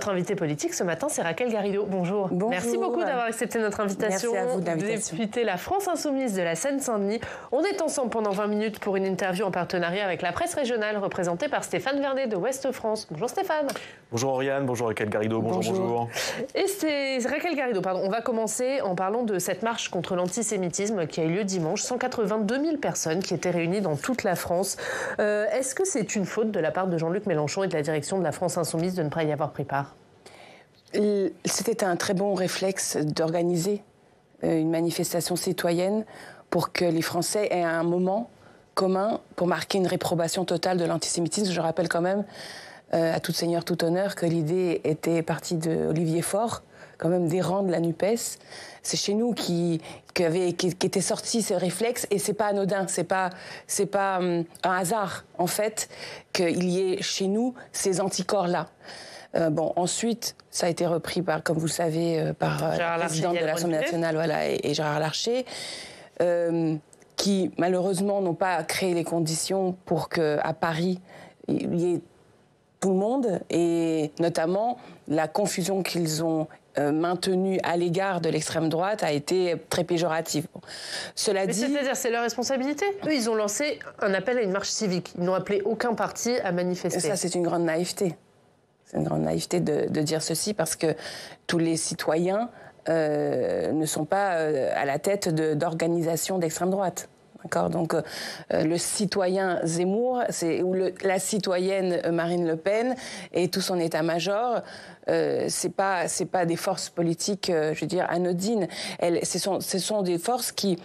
notre invitée politique ce matin, c'est Raquel Garrido. Bonjour. Bonjour. Merci beaucoup d'avoir accepté notre invitation. Merci à vous de l'invitation. Députée La France Insoumise de la Seine-Saint-Denis. On est ensemble pendant 20 minutes pour une interview en partenariat avec la presse régionale représentée par Stéphane Vernet de Ouest France. Bonjour Stéphane. Bonjour Oriane, bonjour Raquel Garrido, bonjour. Et c'est Raquel Garrido, pardon. On va commencer en parlant de cette marche contre l'antisémitisme qui a eu lieu dimanche. 182 000 personnes qui étaient réunies dans toute la France. Est-ce que c'est une faute de la part de Jean-Luc Mélenchon et de la direction de la France Insoumise de ne pas y avoir pris part? C'était un très bon réflexe d'organiser une manifestation citoyenne pour que les Français aient un moment commun pour marquer une réprobation totale de l'antisémitisme. Je rappelle quand même, à tout seigneur, tout honneur, que l'idée était partie d'Olivier Faure, quand même des rangs de la NUPES. C'est chez nous qu'était sorti ce réflexe, et c'est pas anodin, c'est pas un hasard, en fait, qu'il y ait chez nous ces anticorps-là. Ensuite, ça a été repris par, comme vous le savez, par la présidente de l'Assemblée nationale, voilà, et Gérard Larcher, qui malheureusement n'ont pas créé les conditions pour qu'à Paris il y ait tout le monde, et notamment la confusion qu'ils ont maintenue à l'égard de l'extrême droite a été très péjorative. Cela dit, c'est-à-dire, c'est leur responsabilité. Eux, ils ont lancé un appel à une marche civique. Ils n'ont appelé aucun parti à manifester. Ça, c'est une grande naïveté. C'est une grande naïveté de dire ceci, parce que tous les citoyens ne sont pas à la tête d'organisations d'extrême droite. D'accord, donc le citoyen Zemmour, ou la citoyenne Marine Le Pen et tout son état-major, c'est pas des forces politiques, je veux dire, anodines. Ce sont des forces qui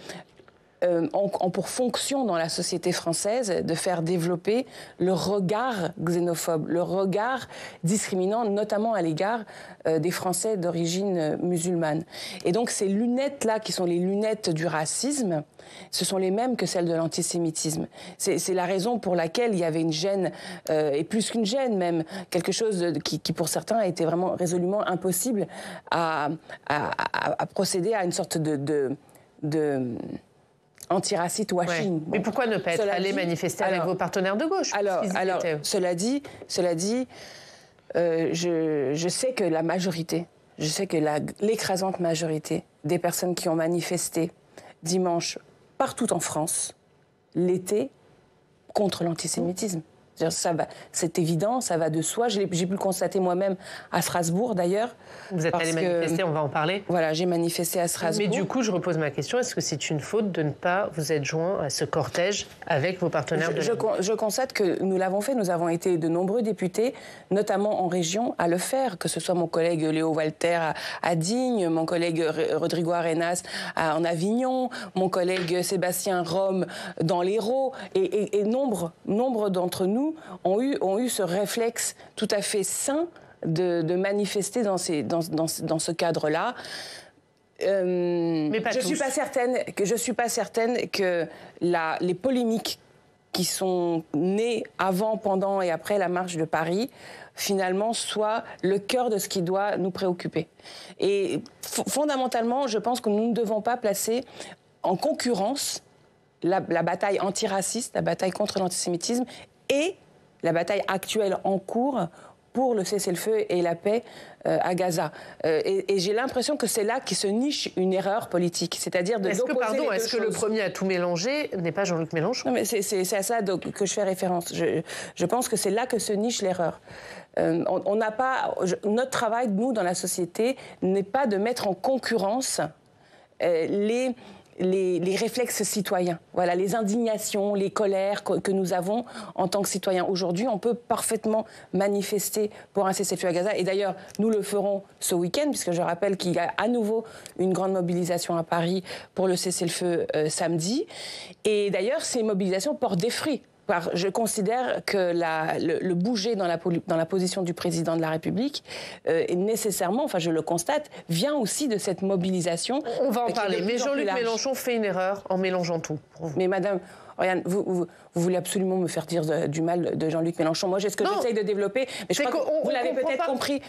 ont pour fonction dans la société française de faire développer le regard xénophobe, le regard discriminant, notamment à l'égard des Français d'origine musulmane. Et donc ces lunettes-là, qui sont les lunettes du racisme, ce sont les mêmes que celles de l'antisémitisme. C'est la raison pour laquelle il y avait une gêne, et plus qu'une gêne même, quelque chose qui pour certains a été vraiment résolument impossible à procéder à une sorte de anti-raciste washing. Ouais. Mais pourquoi ne pas être allé manifester avec vos partenaires de gauche? Cela dit, je sais que la majorité, l'écrasante majorité des personnes qui ont manifesté dimanche partout en France l'été contre l'antisémitisme. C'est évident, ça va de soi. J'ai pu le constater moi-même à Strasbourg, d'ailleurs. Vous êtes allé manifester, on va en parler. Voilà, j'ai manifesté à Strasbourg. Mais du coup, je repose ma question, est-ce que c'est une faute de ne pas vous être joint à ce cortège avec vos partenaires de je constate que nous l'avons fait. Nous avons été de nombreux députés, notamment en région, à le faire, que ce soit mon collègue Léo Walter à Digne, mon collègue Rodrigo Arenas en Avignon, mon collègue Sébastien Rome dans l'Hérault, et nombre d'entre nous ont eu ce réflexe tout à fait sain de manifester dans ce cadre-là. Mais pas tous. Je suis pas certaine que les polémiques qui sont nées avant, pendant et après la marche de Paris, finalement, soient le cœur de ce qui doit nous préoccuper. Et fondamentalement, je pense que nous ne devons pas placer en concurrence la bataille antiraciste, la bataille contre l'antisémitisme et la bataille actuelle en cours pour le cessez-le-feu et la paix à Gaza. Et j'ai l'impression que c'est là qu'il se niche une erreur politique, c'est-à-dire de d'opposer les deux choses. Est-ce que le premier à tout mélanger n'est pas Jean-Luc Mélenchon? Non, mais c'est à ça que je fais référence. Je pense que c'est là que se niche l'erreur. Notre travail, nous, dans la société, n'est pas de mettre en concurrence les réflexes citoyens, voilà, les indignations, les colères que nous avons en tant que citoyens. Aujourd'hui, on peut parfaitement manifester pour un cessez-le-feu à Gaza. Et d'ailleurs, nous le ferons ce week-end, puisque je rappelle qu'il y a à nouveau une grande mobilisation à Paris pour le cessez-le-feu samedi. Et d'ailleurs, ces mobilisations portent des fruits. Je considère que le bouger dans la position du président de la République est nécessairement, enfin je le constate, vient aussi de cette mobilisation. On va en parler, mais Jean-Luc Mélenchon fait une erreur en mélangeant tout. Mais madame, Oriane, vous voulez absolument me faire dire du mal de Jean-Luc Mélenchon. Moi, j'ai ce que j'essaye de développer, mais je crois que vous l'avez peut-être compris.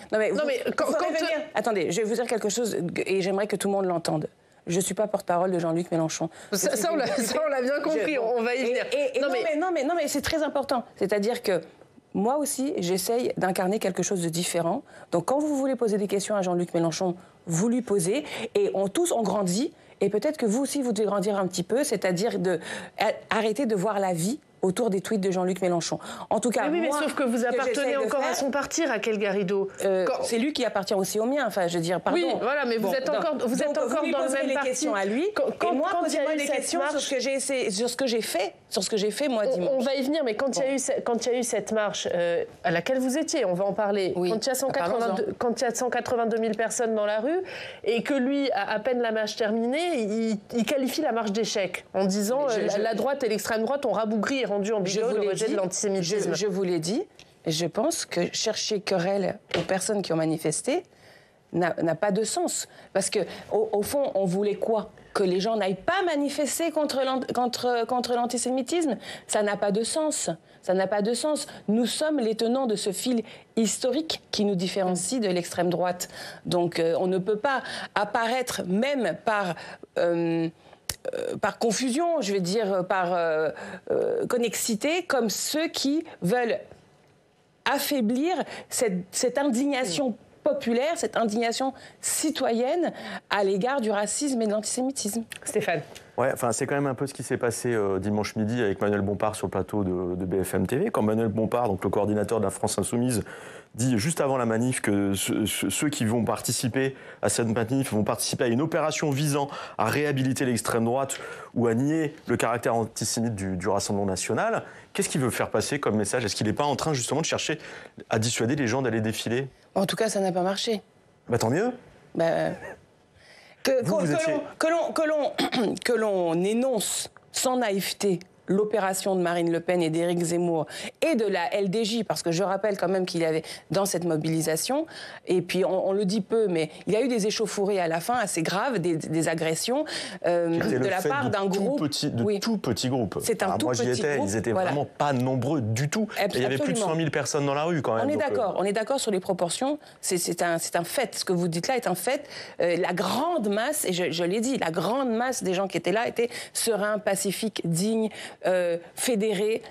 Attendez, je vais vous dire quelque chose et j'aimerais que tout le monde l'entende. Je ne suis pas porte-parole de Jean-Luc Mélenchon. Ça, on l'a bien compris, on va y venir. Non, mais c'est très important. C'est-à-dire que moi aussi, j'essaye d'incarner quelque chose de différent. Donc quand vous voulez poser des questions à Jean-Luc Mélenchon, vous lui posez, et tous on grandit, et peut-être que vous aussi vous devez grandir un petit peu, c'est-à-dire arrêter de voir la vie autour des tweets de Jean-Luc Mélenchon. En tout cas, mais moi, sauf que vous appartenez encore à son parti, Raquel Garrido. C'est lui qui appartient aussi au mien. Enfin, je veux dire, pardon. Oui, voilà, mais vous êtes encore dans le même parti. Questions à lui. Quand moi, il y a eu des cette questions marche, sur ce que j'ai fait, moi, dimanche. On va y venir, mais quand il y a eu cette marche à laquelle vous étiez, on va en parler. Oui. Quand il y a 182 000 personnes dans la rue et que lui, à peine la marche terminée, il qualifie la marche d'échec en disant la droite et l'extrême droite ont rabougri et rendu en bigot le rejet de l'antisémitisme. Je vous l'ai dit. Je pense que chercher querelle aux personnes qui ont manifesté n'a pas de sens. Parce que au fond, on voulait quoi? Que les gens n'aillent pas manifester contre l'antisémitisme? Ça n'a pas de sens. Ça n'a pas de sens. Nous sommes les tenants de ce fil historique qui nous différencie de l'extrême droite. Donc on ne peut pas apparaître même par confusion, je vais dire, par connexité, comme ceux qui veulent affaiblir cette indignation populaire, cette indignation citoyenne à l'égard du racisme et de l'antisémitisme. Stéphane. Ouais, enfin, c'est quand même un peu ce qui s'est passé dimanche midi avec Manuel Bompard sur le plateau de BFM TV. Quand Manuel Bompard, donc le coordinateur de la France Insoumise, dit juste avant la manif que ceux qui vont participer à cette manif vont participer à une opération visant à réhabiliter l'extrême droite ou à nier le caractère antisémite du Rassemblement national. Qu'est-ce qu'il veut faire passer comme message? Est-ce qu'il n'est pas en train justement de chercher à dissuader les gens d'aller défiler? En tout cas, ça n'a pas marché. Bah tant mieux. Que l'on énonce sans naïveté l'opération de Marine Le Pen et d'Éric Zemmour et de la LDJ, parce que je rappelle quand même qu'il y avait dans cette mobilisation, et puis on le dit peu, mais il y a eu des échauffourées à la fin assez graves, des agressions de la part d'un groupe. Tout petit groupe. C'est un tout moi, j'y étais, groupe, ils étaient vraiment pas nombreux du tout. Et il y avait plus de 100 000 personnes dans la rue quand même. On est d'accord sur les proportions, c'est un fait. Ce que vous dites là est un fait. La grande masse, et je l'ai dit, la grande masse des gens qui étaient là étaient sereins, pacifiques, dignes, fédérés,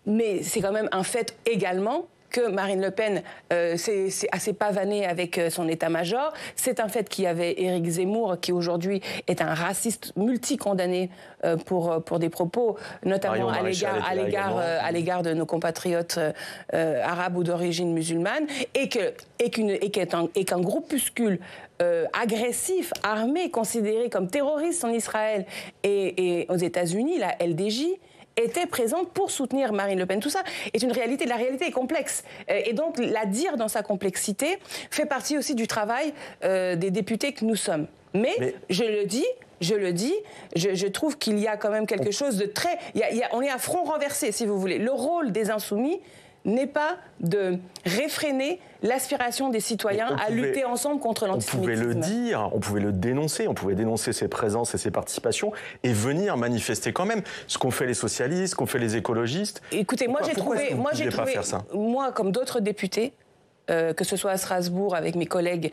mais c'est quand même un fait également que Marine Le Pen s'est assez pavanée avec son état-major. C'est un fait qu'il y avait Éric Zemmour, qui aujourd'hui est un raciste multicondamné pour des propos, notamment à l'égard de nos compatriotes arabes ou d'origine musulmane, et qu'un groupuscule agressif, armé, considéré comme terroriste en Israël et aux États-Unis, la LDJ, était présente pour soutenir Marine Le Pen. Tout ça est une réalité. La réalité est complexe. Et donc, la dire dans sa complexité fait partie aussi du travail des députés que nous sommes. Mais je le dis, je trouve qu'il y a quand même quelque chose de très... on est à front renversé, si vous voulez. Le rôle des Insoumis n'est pas de réfréner l'aspiration des citoyens à lutter ensemble contre l'antisémitisme. On pouvait le dire, on pouvait le dénoncer, on pouvait dénoncer ses présences et ses participations et venir manifester quand même. Ce qu'ont fait les socialistes, ce qu'ont fait les écologistes. Écoutez, moi j'ai trouvé, moi comme d'autres députés, que ce soit à Strasbourg avec mes collègues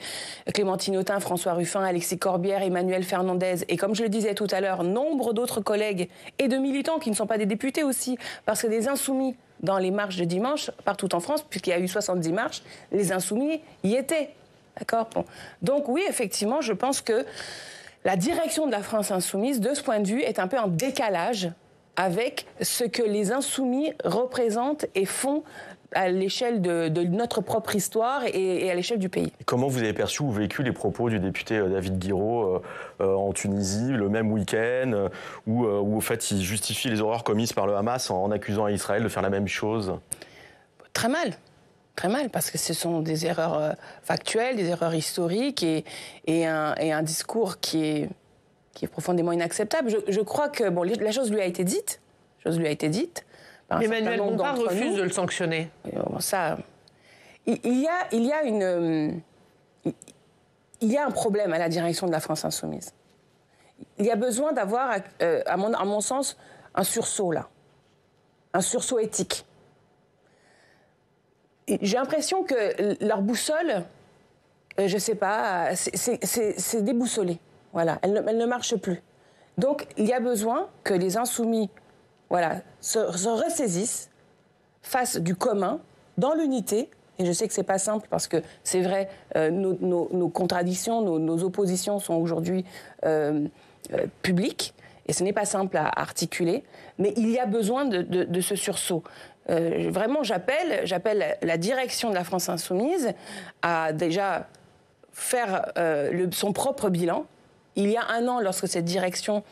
Clémentine Autain, François Ruffin, Alexis Corbière, Emmanuel Fernandez, et comme je le disais tout à l'heure, nombre d'autres collègues et de militants qui ne sont pas des députés aussi, parce que des insoumis dans les marches de dimanche, partout en France, puisqu'il y a eu 70 marches, les insoumis y étaient. D'accord ? Bon. Donc oui, effectivement, je pense que la direction de la France insoumise, de ce point de vue, est un peu en décalage avec ce que les insoumis représentent et font à l'échelle de notre propre histoire et à l'échelle du pays. Comment vous avez perçu ou vécu les propos du député David Guiraud en Tunisie, le même week-end, où au fait il justifie les horreurs commises par le Hamas en accusant Israël de faire la même chose? Très mal, parce que ce sont des erreurs factuelles, des erreurs historiques et un discours qui est profondément inacceptable. Je crois que la chose lui a été dite. Emmanuel Bompard refuse de le sanctionner. Il y a un problème à la direction de la France insoumise. Il y a besoin d'avoir, à mon sens, un sursaut là, un sursaut éthique. J'ai l'impression que leur boussole, je ne sais pas, c'est déboussolé. Voilà, elle ne marche plus. Donc, il y a besoin que les insoumis se ressaisissent, fassent du commun, dans l'unité. Et je sais que c'est pas simple parce que c'est vrai, nos contradictions, nos oppositions sont aujourd'hui publiques et ce n'est pas simple à articuler. Mais il y a besoin de ce sursaut. Vraiment, j'appelle la direction de la France Insoumise à déjà faire son propre bilan. Il y a un an, lorsque cette direction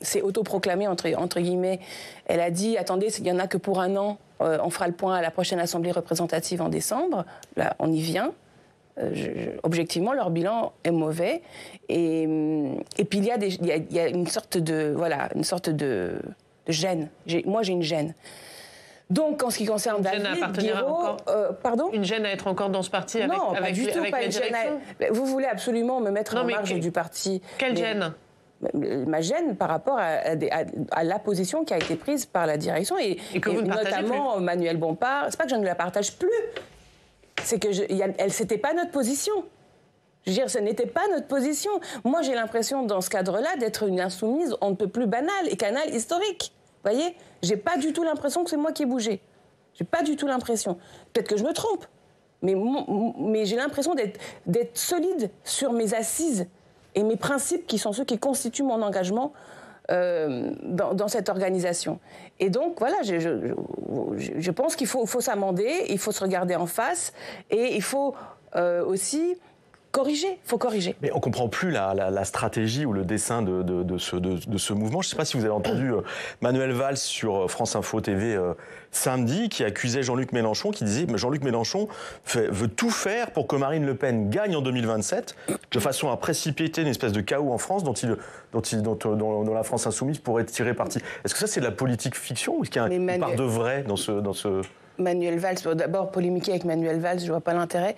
s'est autoproclamée, entre guillemets, elle a dit « Attendez, il n'y en a que pour un an, on fera le point à la prochaine Assemblée représentative en décembre ». Là, on y vient. Objectivement, leur bilan est mauvais. Et puis, il y a une sorte de gêne. Moi, j'ai une gêne. Donc, en ce qui concerne David Guiraud, pardon ? Une gêne à être encore dans ce parti avec, non, pas du tout, pas une gêne. Vous voulez absolument me mettre en marge du parti. Quelle gêne ? Ma gêne par rapport à la position qui a été prise par la direction et notamment plus. Manuel Bompard. C'est pas que je ne la partage plus, c'est que c'était pas notre position. Je veux dire, ce n'était pas notre position. Moi, j'ai l'impression, dans ce cadre-là, d'être une insoumise on ne peut plus banale et canal historique. Vous voyez, j'ai pas du tout l'impression que c'est moi qui ai bougé. J'ai pas du tout l'impression. Peut-être que je me trompe, mais j'ai l'impression d'être solide sur mes assises et mes principes qui sont ceux qui constituent mon engagement dans cette organisation. Et donc, voilà, je pense qu'il faut s'amender, il faut se regarder en face et il faut aussi corriger, il faut corriger. Mais on ne comprend plus la stratégie ou le dessin de ce mouvement. Je ne sais pas si vous avez entendu Manuel Valls sur France Info TV samedi, qui accusait Jean-Luc Mélenchon, qui disait « Jean-Luc Mélenchon veut tout faire pour que Marine Le Pen gagne en 2027, de façon à précipiter une espèce de chaos en France dont la France Insoumise pourrait tirer parti. » Est-ce que ça, c'est de la politique fiction ou est-ce qu'il y a une part de vrai dans ce... Manuel Valls, d'abord polémiquer avec Manuel Valls, je ne vois pas l'intérêt,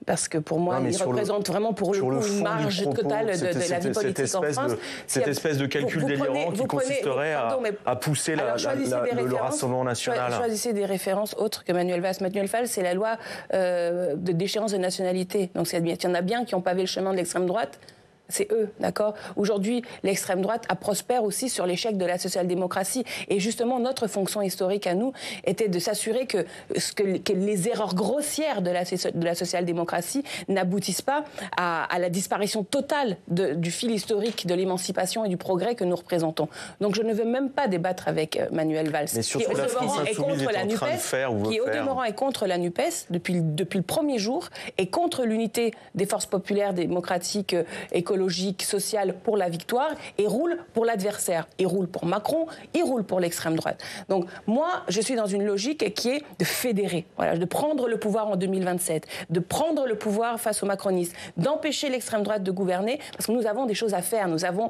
parce que pour moi, il représente vraiment pour le coup une marge totale de la vie politique en France. Cette espèce de calcul délirant qui consisterait à pousser le Rassemblement national. Choisissez des références autres que Manuel Valls. Manuel Valls, c'est la loi de déchéance de nationalité. Donc il y en a bien qui ont pavé le chemin de l'extrême droite. C'est eux, d'accord ? Aujourd'hui, l'extrême droite prospère aussi sur l'échec de la social-démocratie. Et justement, notre fonction historique à nous était de s'assurer que les erreurs grossières de la social-démocratie n'aboutissent pas à la disparition totale du fil historique de l'émancipation et du progrès que nous représentons. Donc je ne veux même pas débattre avec Manuel Valls, qui au demeurant est contre la NUPES, depuis le premier jour, et contre l'unité des forces populaires, démocratiques, écologiques, sociale pour la victoire et roule pour l'adversaire. Il roule pour Macron, il roule pour l'extrême droite. Donc moi, je suis dans une logique qui est de fédérer, voilà, de prendre le pouvoir en 2027, de prendre le pouvoir face aux macronistes, d'empêcher l'extrême droite de gouverner, parce que nous avons des choses à faire, nous avons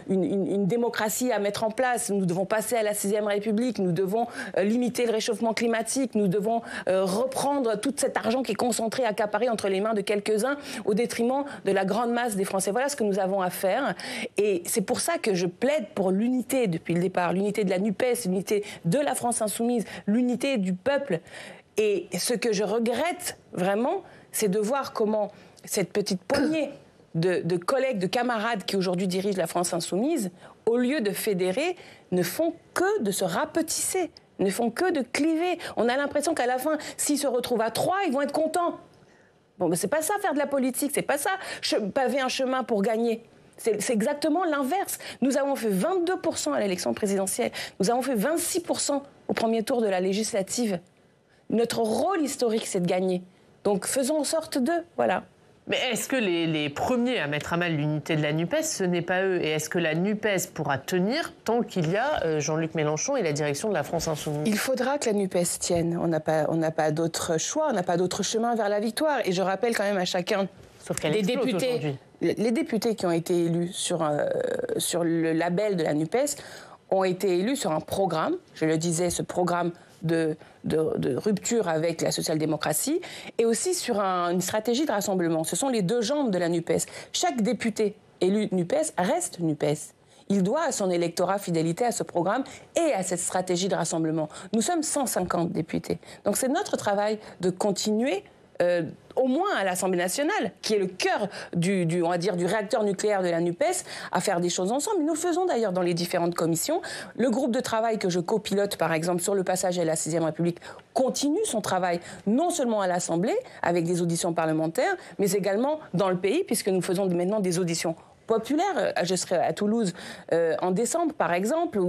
une démocratie à mettre en place, nous devons passer à la 6e République, nous devons limiter le réchauffement climatique, nous devons reprendre tout cet argent qui est concentré, accaparé entre les mains de quelques-uns au détriment de la grande masse des Français. Voilà ce que nous avons à faire. Et c'est pour ça que je plaide pour l'unité depuis le départ, l'unité de la NUPES, l'unité de la France Insoumise, l'unité du peuple. Et ce que je regrette vraiment, c'est de voir comment cette petite poignée de collègues, de camarades qui aujourd'hui dirigent la France Insoumise, au lieu de fédérer, ne font que de se rapetisser, ne font que de cliver. On a l'impression qu'à la fin, s'ils se retrouvent à 3, ils vont être contents. Bon, mais c'est pas ça faire de la politique, c'est pas ça paver un chemin pour gagner. C'est exactement l'inverse. Nous avons fait 22% à l'élection présidentielle, nous avons fait 26% au premier tour de la législative. Notre rôle historique, c'est de gagner. Donc faisons en sorte voilà. Mais est-ce que les premiers à mettre à mal l'unité de la NUPES, ce n'est pas eux ? Et est-ce que la NUPES pourra tenir tant qu'il y a Jean-Luc Mélenchon et la direction de la France Insoumise ? Il faudra que la NUPES tienne. On n'a pas d'autre choix, on n'a pas d'autre chemin vers la victoire. Et je rappelle quand même à chacun des députés, les députés qui ont été élus sur le label de la NUPES ont été élus sur un programme, je le disais, ce programme de rupture avec la social-démocratie et aussi sur une stratégie de rassemblement. Ce sont les deux jambes de la NUPES. Chaque député élu NUPES reste NUPES. Il doit à son électorat fidélité à ce programme et à cette stratégie de rassemblement. Nous sommes 150 députés. Donc c'est notre travail de continuer au moins à l'Assemblée nationale, qui est le cœur on va dire, du réacteur nucléaire de la NUPES, à faire des choses ensemble. Nous le faisons d'ailleurs dans les différentes commissions. Le groupe de travail que je copilote, par exemple, sur le passage à la 6e République, continue son travail, non seulement à l'Assemblée, avec des auditions parlementaires, mais également dans le pays, puisque nous faisons maintenant des auditions populaire. Je serai à Toulouse en décembre, par exemple.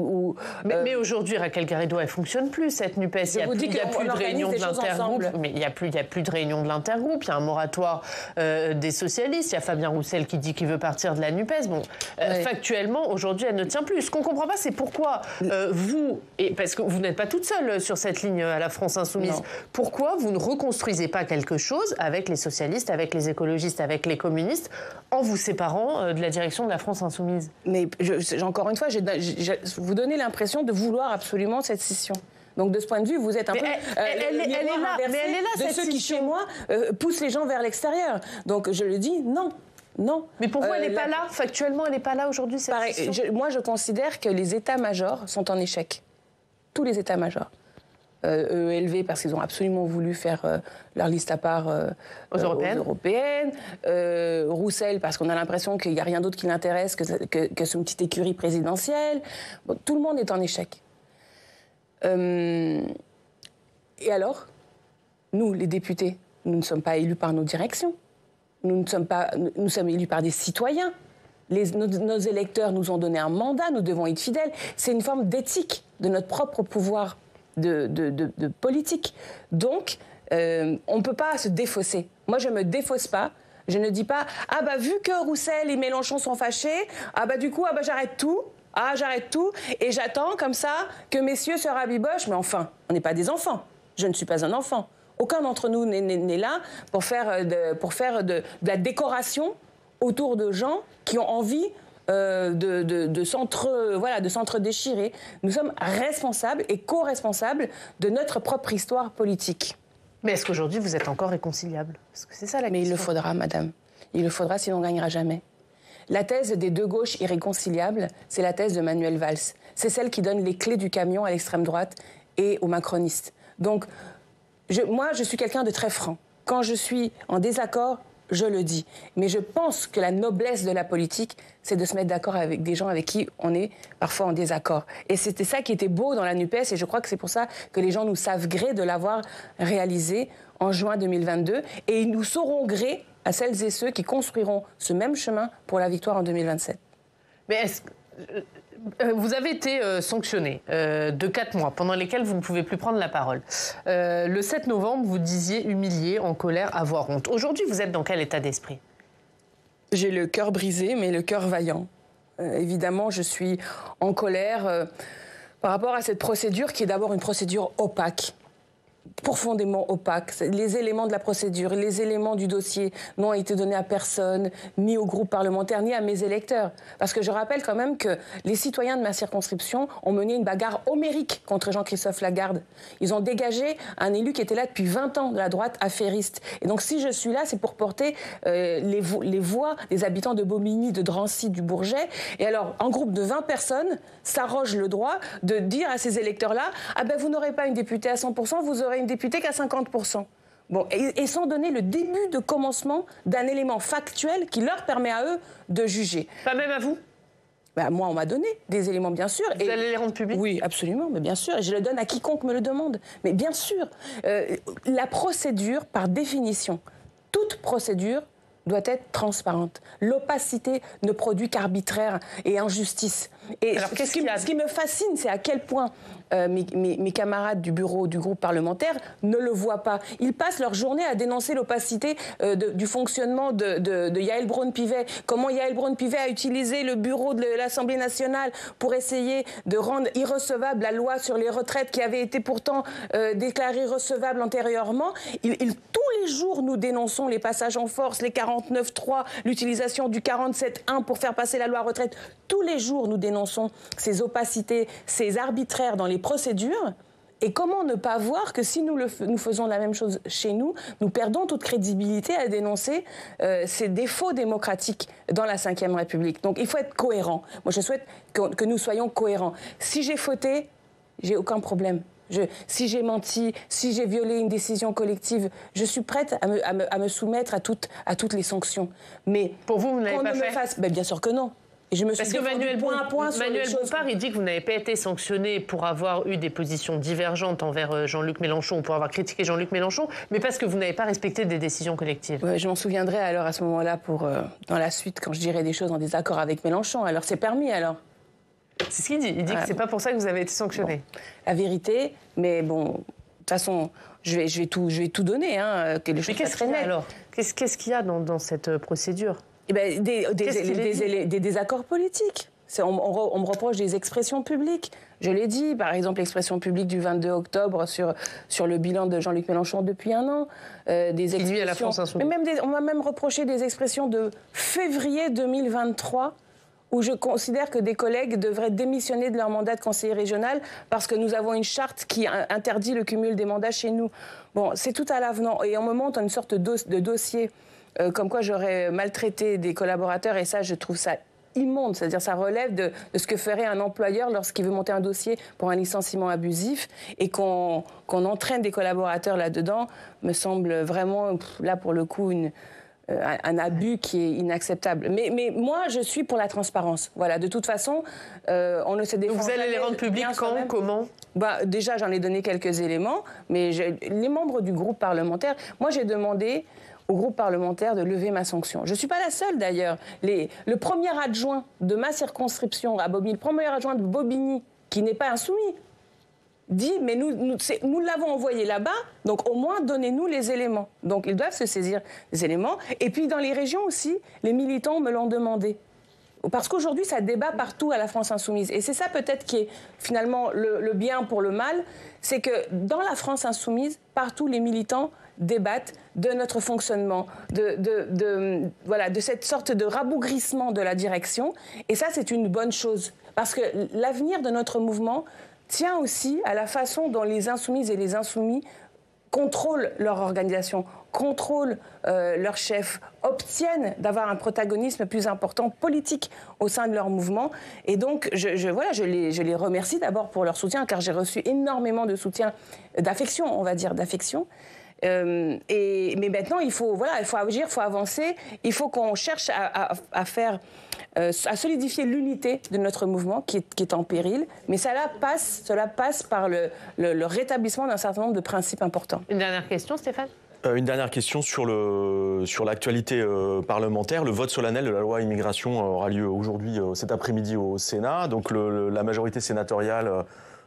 Mais aujourd'hui, Raquel Garrido, elle ne fonctionne plus, cette NUPES. Il n'y a plus de réunion de l'intergroupe. Mais il n'y a plus de réunion de l'intergroupe. Il y a un moratoire des socialistes. Il y a Fabien Roussel qui dit qu'il veut partir de la NUPES. Bon, factuellement, aujourd'hui, elle ne tient plus. Ce qu'on ne comprend pas, c'est pourquoi parce que vous n'êtes pas toute seule sur cette ligne à la France Insoumise, pourquoi vous ne reconstruisez pas quelque chose avec les socialistes, avec les écologistes, avec les communistes, en vous séparant de la direction de la France Insoumise? Mais encore une fois, vous donnez l'impression de vouloir absolument cette scission. Donc de ce point de vue, vous êtes un peu elle est là, de ceux qui, chez moi, poussent les gens vers l'extérieur. Donc je le dis, non. Non. Mais pour vous, elle n'est pas là. Factuellement, elle n'est pas là aujourd'hui, cette scission. Moi, je considère que les états-majors sont en échec. Tous les états-majors. EELV parce qu'ils ont absolument voulu faire leur liste à part aux européennes. Roussel parce qu'on a l'impression qu'il n'y a rien d'autre qui l'intéresse que son petite écurie présidentielle. Bon, tout le monde est en échec. Et alors, nous, les députés, nous ne sommes pas élus par nos directions. Nous sommes élus par des citoyens. Nos électeurs nous ont donné un mandat, nous devons être fidèles. C'est une forme d'éthique de notre propre pouvoir de politique. Donc, on ne peut pas se défausser. Moi, je ne me défausse pas. Je ne dis pas « Ah bah, vu que Roussel et Mélenchon sont fâchés, ah bah du coup, ah bah j'arrête tout. Ah, j'arrête tout. Et j'attends comme ça que messieurs se rabibochent. » Mais enfin, on n'est pas des enfants. Je ne suis pas un enfant. Aucun d'entre nous n'est là pour faire de la décoration autour de gens qui ont envie de s'entre-déchirer. Nous sommes responsables et co-responsables de notre propre histoire politique. Mais est-ce qu'aujourd'hui, vous êtes encore réconciliable? Parce que c'est ça la question. Mais il le faudra, madame. Il le faudra, sinon on ne gagnera jamais. La thèse des deux gauches irréconciliables, c'est la thèse de Manuel Valls. C'est celle qui donne les clés du camion à l'extrême droite et aux macronistes. Donc, moi, je suis quelqu'un de très franc. Quand je suis en désaccord, je le dis. Mais je pense que la noblesse de la politique, c'est de se mettre d'accord avec des gens avec qui on est parfois en désaccord. Et c'était ça qui était beau dans la NUPES, et je crois que c'est pour ça que les gens nous savent gré de l'avoir réalisé en juin 2022. Et ils nous sauront gré à celles et ceux qui construiront ce même chemin pour la victoire en 2027. Mais est-ce que... Vous avez été sanctionné de 4 mois, pendant lesquels vous ne pouvez plus prendre la parole. Le 7 novembre, vous disiez humilié, en colère, avoir honte. Aujourd'hui, vous êtes dans quel état d'esprit? J'ai le cœur brisé, mais le cœur vaillant. Évidemment, je suis en colère par rapport à cette procédure qui est d'abord une procédure opaque. Profondément opaque. Les éléments de la procédure, les éléments du dossier n'ont été donnés à personne, ni au groupe parlementaire, ni à mes électeurs. Parce que je rappelle quand même que les citoyens de ma circonscription ont mené une bagarre homérique contre Jean-Christophe Lagarde. Ils ont dégagé un élu qui était là depuis 20 ans de la droite affairiste. Et donc si je suis là, c'est pour porter les voix des habitants de Bobigny, de Drancy, du Bourget. Et alors, un groupe de 20 personnes s'arroge le droit de dire à ces électeurs-là « Ah ben vous n'aurez pas une députée à 100%, vous aurez une députée qu'à 50%. Bon, et sans donner le début de commencement d'un élément factuel qui leur permet à eux de juger. Pas même à vous? Ben, moi, on m'a donné des éléments, bien sûr. Vous allez les rendre publics? Oui, absolument, mais bien sûr. Et je le donne à quiconque me le demande. Mais bien sûr, la procédure, par définition, toute procédure doit être transparente. L'opacité ne produit qu'arbitraire et injustice. Et alors, ce qui me fascine, c'est à quel point mes camarades du bureau du groupe parlementaire ne le voient pas. Ils passent leur journée à dénoncer l'opacité du fonctionnement de Yaël Braun-Pivet. Comment Yaël Braun-Pivet a utilisé le bureau de l'Assemblée nationale pour essayer de rendre irrecevable la loi sur les retraites qui avait été pourtant déclarée recevable antérieurement. Tous les jours, nous dénonçons les passages en force, les 49.3, l'utilisation du 47.1 pour faire passer la loi retraite. Tous les jours, nous dénonçons ces opacités, ces arbitraires dans les procédures. Et comment ne pas voir que si nous faisons la même chose chez nous, nous perdons toute crédibilité à dénoncer ces défauts démocratiques dans la Ve République. Donc il faut être cohérent. Moi, je souhaite que nous soyons cohérents. Si j'ai fauté, j'ai aucun problème. Si j'ai menti, si j'ai violé une décision collective, je suis prête à me soumettre à toutes les sanctions. Mais pour vous n'avez pas fait bien sûr que non. Et je me suis Manuel Bompard, il dit que vous n'avez pas été sanctionné pour avoir eu des positions divergentes envers Jean-Luc Mélenchon, pour avoir critiqué Jean-Luc Mélenchon, mais parce que vous n'avez pas respecté des décisions collectives. Ouais, je m'en souviendrai alors à ce moment-là dans la suite quand je dirais des choses en désaccord avec Mélenchon. Alors c'est permis alors. C'est ce qu'il dit. Il dit que c'est pas pour ça que vous avez été sanctionné. Bon, la vérité, mais bon, de toute façon, je vais tout donner. Hein, mais qu'est-ce qu'il y a alors ? Qu'est-ce qu'il y a dans cette procédure ? Eh ben, des désaccords politiques. On me reproche des expressions publiques. Je l'ai dit, par exemple, l'expression publique du 22 octobre sur le bilan de Jean-Luc Mélenchon depuis un an. Des expressions, lui à la France Insoumise. On m'a même reproché des expressions de février 2023 où je considère que des collègues devraient démissionner de leur mandat de conseiller régional parce que nous avons une charte qui interdit le cumul des mandats chez nous. Bon, c'est tout à l'avenant. Et on me montre une sorte de dossier comme quoi j'aurais maltraité des collaborateurs, et ça, je trouve ça immonde. C'est-à-dire ça relève de ce que ferait un employeur lorsqu'il veut monter un dossier pour un licenciement abusif, et qu'on entraîne des collaborateurs là-dedans me semble vraiment, là pour le coup, un abus qui est inacceptable. Mais moi, je suis pour la transparence. Voilà, de toute façon, on ne se défend jamais. Vous allez les rendre publics quand ? Comment ? Déjà, j'en ai donné quelques éléments, mais les membres du groupe parlementaire, moi j'ai demandé au groupe parlementaire de lever ma sanction. Je ne suis pas la seule d'ailleurs. Le premier adjoint de ma circonscription à Bobigny, le premier adjoint de Bobigny, qui n'est pas insoumis, dit mais nous l'avons envoyé là-bas, donc au moins donnez-nous les éléments. Donc ils doivent se saisir des éléments. Et puis dans les régions aussi, les militants me l'ont demandé. Parce qu'aujourd'hui, ça débat partout à la France Insoumise. Et c'est ça peut-être qui est finalement le bien pour le mal, c'est que dans la France Insoumise, partout les militants débattent de notre fonctionnement, de cette sorte de rabougrissement de la direction. Et ça, c'est une bonne chose. Parce que l'avenir de notre mouvement tient aussi à la façon dont les insoumises et les insoumis contrôlent leur organisation, contrôlent leur chef, obtiennent d'avoir un protagonisme plus important politique au sein de leur mouvement. Et donc, je les remercie d'abord pour leur soutien, car j'ai reçu énormément de soutien, d'affection, on va dire, d'affection. Mais maintenant, il faut agir, il faut avancer, il faut qu'on cherche à solidifier l'unité de notre mouvement qui est en péril. Mais cela passe par le rétablissement d'un certain nombre de principes importants. Une dernière question, Stéphane ? Une dernière question sur l'actualité parlementaire. Le vote solennel de la loi immigration aura lieu aujourd'hui, cet après-midi au Sénat. Donc la majorité sénatoriale,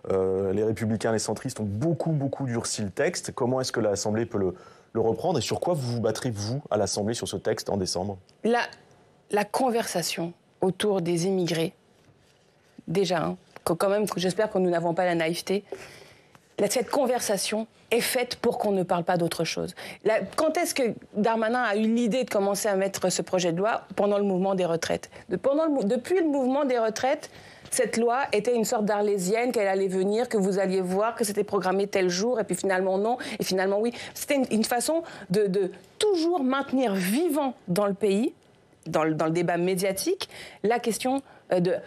les Républicains, les centristes ont beaucoup durci le texte. Comment est-ce que l'Assemblée peut le reprendre, et sur quoi vous vous battrez, vous, à l'Assemblée, sur ce texte en décembre ? La conversation autour des immigrés, déjà, quand même, j'espère que nous n'avons pas la naïveté, cette conversation est faite pour qu'on ne parle pas d'autre chose. Quand est-ce que Darmanin a eu l'idée de commencer à mettre ce projet de loi ? Pendant le mouvement des retraites. Depuis le mouvement des retraites, cette loi était une sorte d'arlésienne, qu'elle allait venir, que vous alliez voir, que c'était programmé tel jour, et puis finalement non, et finalement oui. C'était une façon de toujours maintenir vivant dans le pays, dans le débat médiatique, la question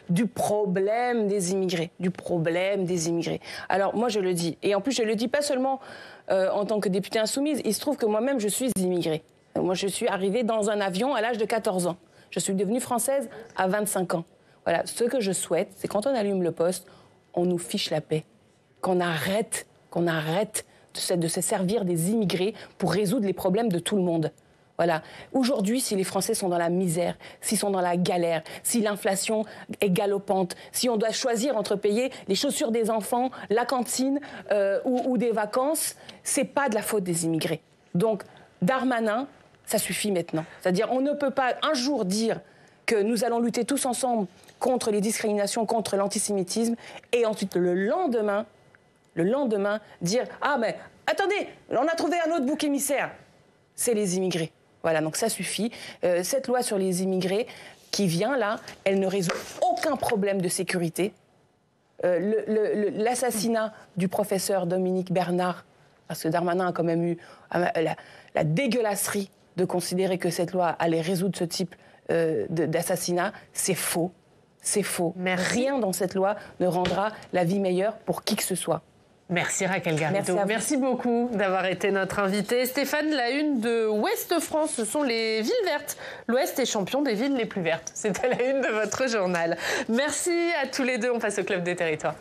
du problème des immigrés. Alors moi je le dis, et en plus je le dis pas seulement en tant que députée insoumise, il se trouve que moi-même je suis immigrée. Moi je suis arrivée dans un avion à l'âge de 14 ans. Je suis devenue française à 25 ans. Voilà, ce que je souhaite, c'est quand on allume le poste, on nous fiche la paix. Qu'on arrête de se servir des immigrés pour résoudre les problèmes de tout le monde. Voilà. Aujourd'hui, si les Français sont dans la misère, s'ils sont dans la galère, si l'inflation est galopante, si on doit choisir entre payer les chaussures des enfants, la cantine ou des vacances, c'est pas de la faute des immigrés. Donc, Darmanin, ça suffit maintenant. C'est-à-dire, on ne peut pas un jour dire que nous allons lutter tous ensemble contre les discriminations, contre l'antisémitisme, et ensuite le lendemain, dire « Ah, mais attendez, on a trouvé un autre bouc émissaire !» C'est les immigrés. Voilà, donc ça suffit. Cette loi sur les immigrés qui vient là, elle ne résout aucun problème de sécurité. L'assassinat du professeur Dominique Bernard, parce que Darmanin a quand même eu la dégueulasserie de considérer que cette loi allait résoudre ce type d'assassinat, c'est faux. C'est faux. Merci. Rien dans cette loi ne rendra la vie meilleure pour qui que ce soit. Merci Raquel Garrido. Merci beaucoup d'avoir été notre invitée. Stéphane, la une de Ouest France, ce sont les villes vertes. L'Ouest est champion des villes les plus vertes. C'est à la une de votre journal. Merci à tous les deux. On passe au Club des Territoires.